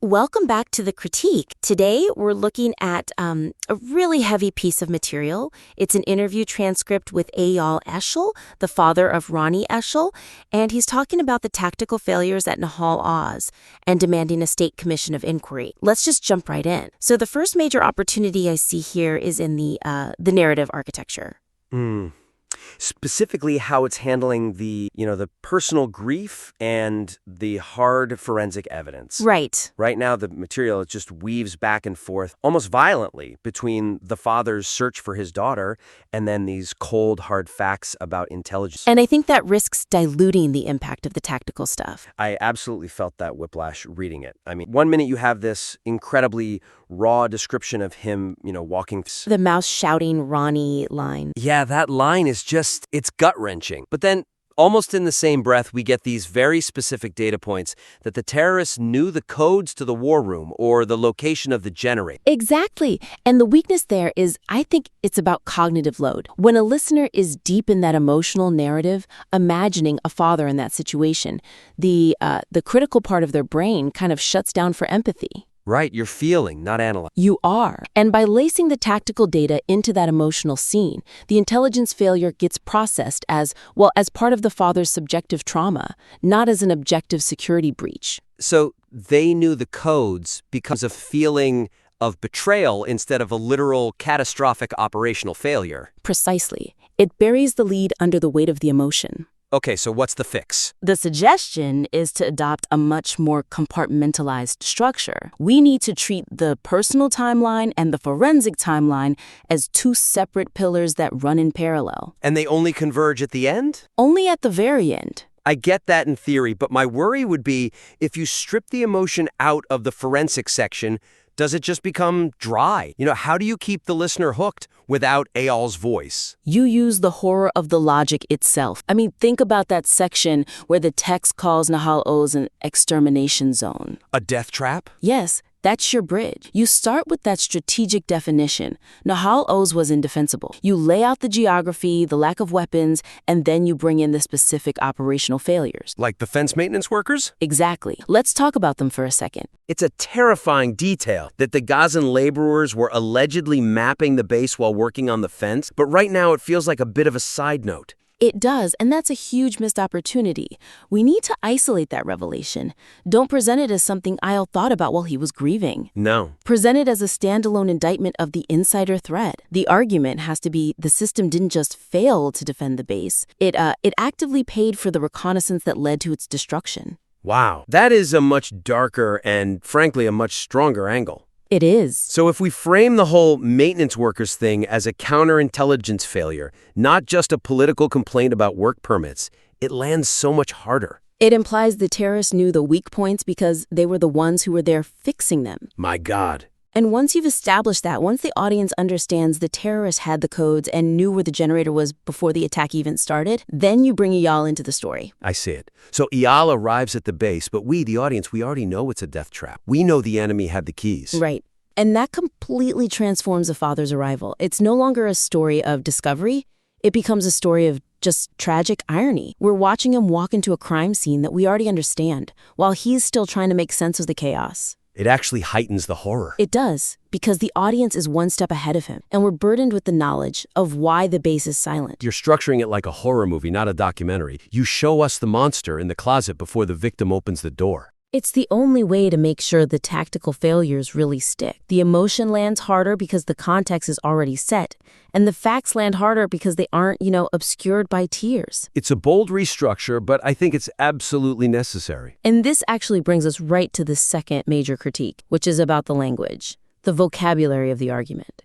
Welcome back to the critique. Today, we're looking at a really heavy piece of material. It's an interview transcript with Eyal Eshel, the father of Roni Eshel, and he's talking about the tactical failures at Nahal Oz and demanding a state commission of inquiry. Let's just jump right in. So the first major opportunity I see here is in the narrative architecture. Specifically how it's handling the personal grief and the hard forensic evidence. Right. Right now, the material just weaves back and forth almost violently between the father's search for his daughter and then these cold, hard facts about intelligence. And I think that risks diluting the impact of the tactical stuff. I absolutely felt that whiplash reading it. I mean, one minute you have this incredibly raw description of him, walking. The mouse shouting Roni line. Yeah, that line is just, it's gut-wrenching. But then, almost in the same breath, we get these very specific data points that the terrorists knew the codes to the war room or the location of the generator. Exactly. And the weakness there is, I think it's about cognitive load. When a listener is deep in that emotional narrative, imagining a father in that situation, the critical part of their brain kind of shuts down for empathy. Right, you're feeling, not analyzing. You are. And by lacing the tactical data into that emotional scene, the intelligence failure gets processed as part of the father's subjective trauma, not as an objective security breach. So they knew the codes because of feeling of betrayal instead of a literal catastrophic operational failure. Precisely. It buries the lead under the weight of the emotion. Okay, so what's the fix? The suggestion is to adopt a much more compartmentalized structure. We need to treat the personal timeline and the forensic timeline as two separate pillars that run in parallel. And they only converge at the end? Only at the very end. I get that in theory, but my worry would be if you strip the emotion out of the forensic section, does it just become dry? How do you keep the listener hooked without Eyal's voice? You use the horror of the logic itself. I mean, think about that section where the text calls Nahal Oz an extermination zone. A death trap? Yes. That's your bridge. You start with that strategic definition. Nahal Oz was indefensible. You lay out the geography, the lack of weapons, and then you bring in the specific operational failures. Like the fence maintenance workers? Exactly. Let's talk about them for a second. It's a terrifying detail that the Gazan laborers were allegedly mapping the base while working on the fence, but right now it feels like a bit of a side note. It does, and that's a huge missed opportunity. We need to isolate that revelation. Don't present it as something Eyal thought about while he was grieving. No. Present it as a standalone indictment of the insider threat. The argument has to be the system didn't just fail to defend the base. It actively paid for the reconnaissance that led to its destruction. Wow. That is a much darker and, frankly, a much stronger angle. It is. So if we frame the whole maintenance workers thing as a counterintelligence failure, not just a political complaint about work permits, it lands so much harder. It implies the terrorists knew the weak points because they were the ones who were there fixing them. My God. And once you've established that, once the audience understands the terrorists had the codes and knew where the generator was before the attack even started, then you bring Eyal into the story. I see it. So Eyal arrives at the base, but we, the audience, we already know it's a death trap. We know the enemy had the keys. Right. And that completely transforms the father's arrival. It's no longer a story of discovery. It becomes a story of just tragic irony. We're watching him walk into a crime scene that we already understand, while he's still trying to make sense of the chaos. It actually heightens the horror. It does, because the audience is one step ahead of him, and we're burdened with the knowledge of why the base is silent. You're structuring it like a horror movie, not a documentary. You show us the monster in the closet before the victim opens the door. It's the only way to make sure the tactical failures really stick. The emotion lands harder because the context is already set, and the facts land harder because they aren't, obscured by tears. It's a bold restructure, but I think it's absolutely necessary. And this actually brings us right to the second major critique, which is about the language, the vocabulary of the argument.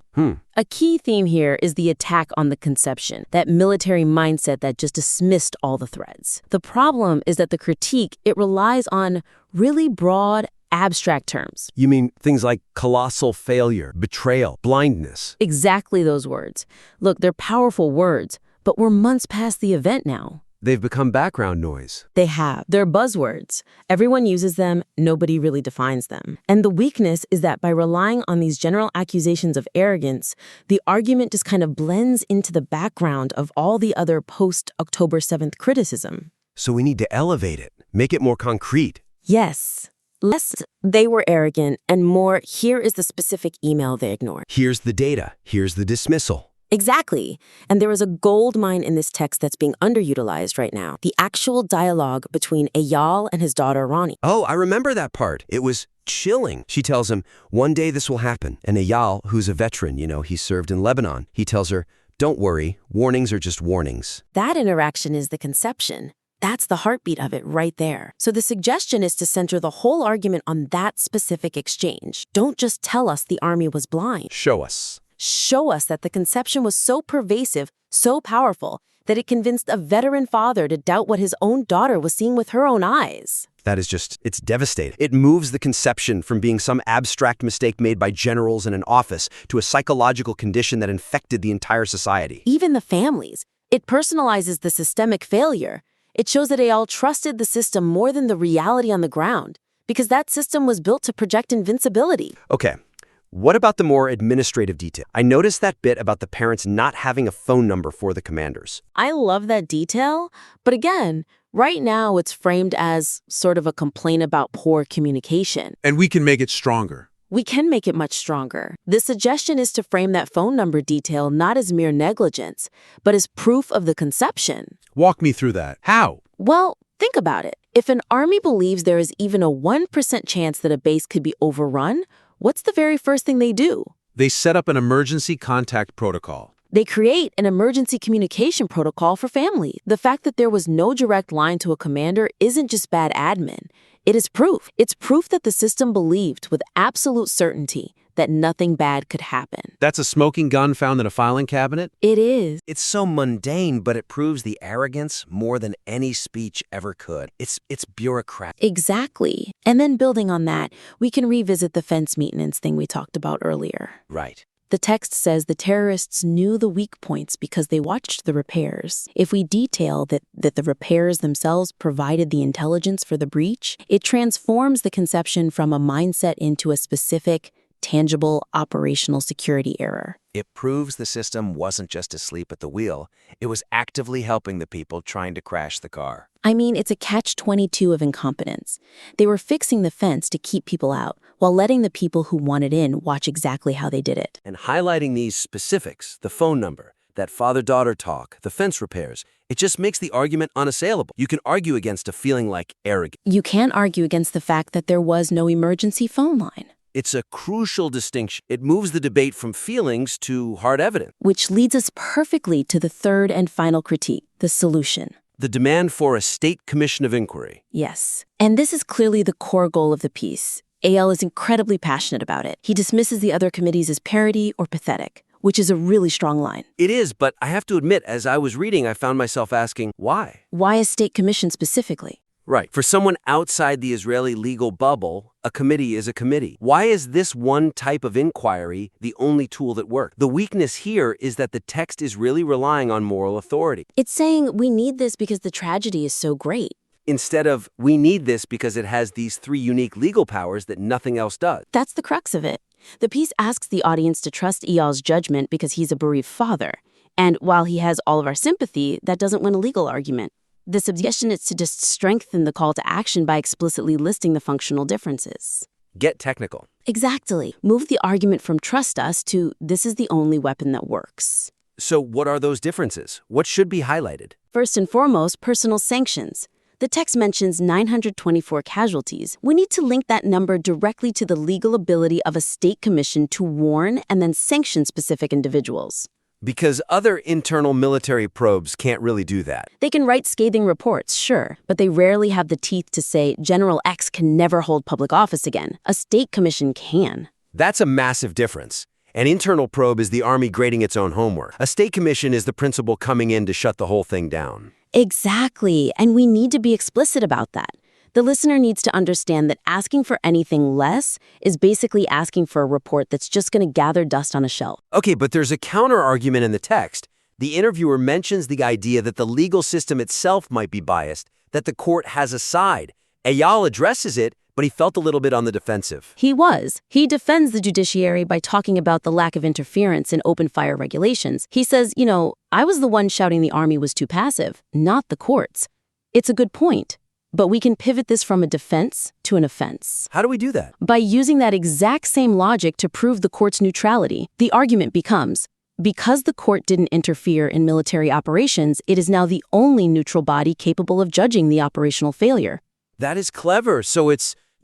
A key theme here is the attack on the conception, that military mindset that just dismissed all the threats. The problem is that the critique, it relies on really broad, abstract terms. You mean things like colossal failure, betrayal, blindness? Exactly those words. Look, they're powerful words, but we're months past the event now. They've become background noise. They have. They're buzzwords. Everyone uses them. Nobody really defines them. And the weakness is that by relying on these general accusations of arrogance, the argument just kind of blends into the background of all the other post-October 7th criticism. So we need to elevate it, make it more concrete. Yes. Less, they were arrogant, and more, here is the specific email they ignored. Here's the data. Here's the dismissal. Exactly. And there is a gold mine in this text that's being underutilized right now. The actual dialogue between Eyal and his daughter, Roni. Oh, I remember that part. It was chilling. She tells him, one day this will happen. And Eyal, who's a veteran, he served in Lebanon, he tells her, don't worry, warnings are just warnings. That interaction is the conception. That's the heartbeat of it right there. So the suggestion is to center the whole argument on that specific exchange. Don't just tell us the army was blind. Show us. Show us that the conception was so pervasive, so powerful, that it convinced a veteran father to doubt what his own daughter was seeing with her own eyes. That is it's devastating. It moves the conception from being some abstract mistake made by generals in an office to a psychological condition that infected the entire society. Even the families. It personalizes the systemic failure. It shows that Eyal trusted the system more than the reality on the ground, because that system was built to project invincibility. Okay. What about the more administrative detail? I noticed that bit about the parents not having a phone number for the commanders. I love that detail, but again, right now it's framed as sort of a complaint about poor communication. And we can make it stronger. We can make it much stronger. The suggestion is to frame that phone number detail not as mere negligence, but as proof of the conception. Walk me through that. How? Well, think about it. If an army believes there is even a 1% chance that a base could be overrun, what's the very first thing they do? They set up an emergency contact protocol. They create an emergency communication protocol for family. The fact that there was no direct line to a commander isn't just bad admin. It is proof. It's proof that the system believed with absolute certainty that nothing bad could happen. That's a smoking gun found in a filing cabinet? It is. It's so mundane, but it proves the arrogance more than any speech ever could. It's bureaucratic. Exactly. And then building on that, we can revisit the fence maintenance thing we talked about earlier. Right. The text says the terrorists knew the weak points because they watched the repairs. If we detail that the repairs themselves provided the intelligence for the breach, it transforms the conception from a mindset into a specific, tangible operational security error. It proves the system wasn't just asleep at the wheel, it was actively helping the people trying to crash the car. I mean, it's a catch-22 of incompetence. They were fixing the fence to keep people out, while letting the people who wanted in watch exactly how they did it. And highlighting these specifics, the phone number, that father-daughter talk, the fence repairs, it just makes the argument unassailable. You can argue against a feeling like arrogance. You can't argue against the fact that there was no emergency phone line. It's a crucial distinction. It moves the debate from feelings to hard evidence. Which leads us perfectly to the third and final critique, the solution. The demand for a state commission of inquiry. Yes. And this is clearly the core goal of the piece. Eyal is incredibly passionate about it. He dismisses the other committees as parody or pathetic, which is a really strong line. It is, but I have to admit, as I was reading, I found myself asking, why? Why a state commission specifically? Right. For someone outside the Israeli legal bubble, a committee is a committee. Why is this one type of inquiry the only tool that works? The weakness here is that the text is really relying on moral authority. It's saying we need this because the tragedy is so great. Instead of, we need this because it has these three unique legal powers that nothing else does. That's the crux of it. The piece asks the audience to trust Eyal's judgment because he's a bereaved father. And while he has all of our sympathy, that doesn't win a legal argument. The suggestion is to just strengthen the call to action by explicitly listing the functional differences. Get technical. Exactly. Move the argument from trust us to this is the only weapon that works. So what are those differences? What should be highlighted? First and foremost, personal sanctions. The text mentions 924 casualties. We need to link that number directly to the legal ability of a state commission to warn and then sanction specific individuals. Because other internal military probes can't really do that. They can write scathing reports, sure, but they rarely have the teeth to say General X can never hold public office again. A state commission can. That's a massive difference. An internal probe is the Army grading its own homework. A state commission is the principal coming in to shut the whole thing down. Exactly, and we need to be explicit about that. The listener needs to understand that asking for anything less is basically asking for a report that's just going to gather dust on a shelf. Okay, but there's a counter-argument in the text. The interviewer mentions the idea that the legal system itself might be biased, that the court has a side. Eyal addresses it, but he felt a little bit on the defensive. He was. He defends the judiciary by talking about the lack of interference in open fire regulations. He says, I was the one shouting the Army was too passive, not the courts. It's a good point. But we can pivot this from a defense to an offense. How do we do that? By using that exact same logic to prove the court's neutrality, the argument becomes, because the court didn't interfere in military operations, it is now the only neutral body capable of judging the operational failure. That is clever. So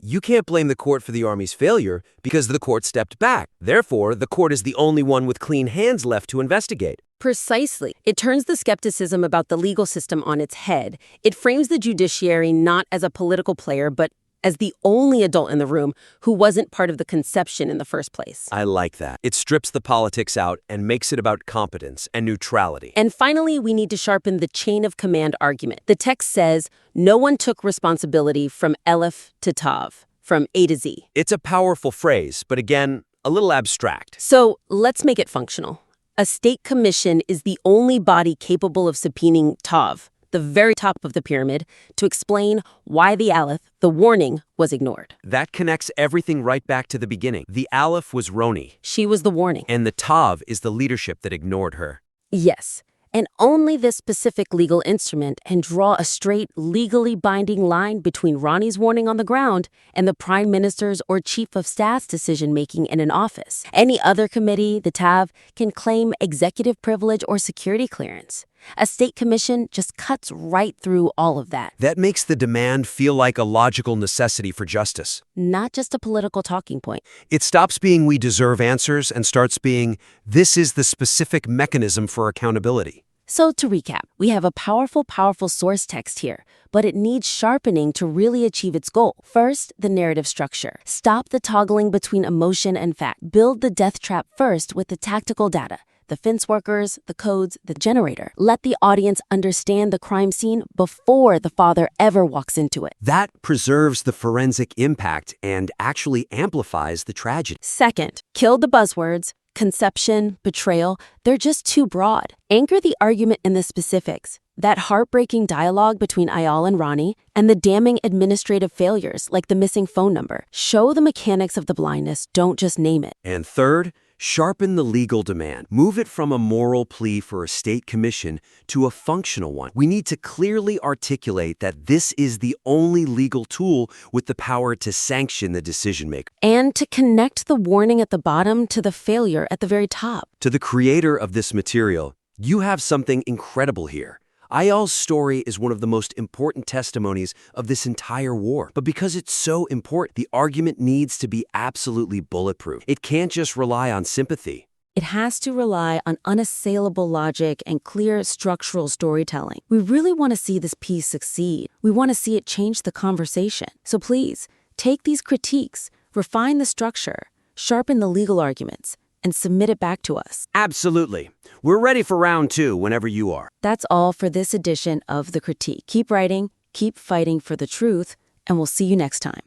you can't blame the court for the Army's failure because the court stepped back. Therefore, the court is the only one with clean hands left to investigate. Precisely. It turns the skepticism about the legal system on its head. It frames the judiciary not as a political player, but as the only adult in the room who wasn't part of the conception in the first place. I like that. It strips the politics out and makes it about competence and neutrality. And finally, we need to sharpen the chain of command argument. The text says, no one took responsibility from Aleph to Tav, from A to Z. It's a powerful phrase, but again, a little abstract. So let's make it functional. A state commission is the only body capable of subpoenaing Tav, the very top of the pyramid, to explain why the Aleph, the warning, was ignored. That connects everything right back to the beginning. The Aleph was Roni. She was the warning. And the Tav is the leadership that ignored her. Yes. And only this specific legal instrument can draw a straight, legally binding line between Roni's warning on the ground and the Prime Minister's or Chief of Staff's decision-making in an office. Any other committee, the TAV, can claim executive privilege or security clearance. A state commission just cuts right through all of that. That makes the demand feel like a logical necessity for justice. Not just a political talking point. It stops being we deserve answers and starts being this is the specific mechanism for accountability. So to recap, we have a powerful source text here, but it needs sharpening to really achieve its goal. First, the narrative structure. Stop the toggling between emotion and fact. Build the death trap first with the tactical data. The fence workers, the codes, the generator. Let the audience understand the crime scene before the father ever walks into it. That preserves the forensic impact and actually amplifies the tragedy. Second, kill the buzzwords. Conception, betrayal, they're just too broad. Anchor the argument in the specifics. That heartbreaking dialogue between Eyal and Roni, and the damning administrative failures like the missing phone number. Show the mechanics of the blindness, don't just name it. And third, sharpen the legal demand. Move it from a moral plea for a state commission to a functional one. We need to clearly articulate that this is the only legal tool with the power to sanction the decision maker. And to connect the warning at the bottom to the failure at the very top. To the creator of this material, you have something incredible here. Eyal's story is one of the most important testimonies of this entire war. But because it's so important, the argument needs to be absolutely bulletproof. It can't just rely on sympathy. It has to rely on unassailable logic and clear structural storytelling. We really want to see this piece succeed. We want to see it change the conversation. So please, take these critiques, refine the structure, sharpen the legal arguments, and submit it back to us. Absolutely. We're ready for round 2 whenever you are. That's all for this edition of The Critique. Keep writing, keep fighting for the truth, and we'll see you next time.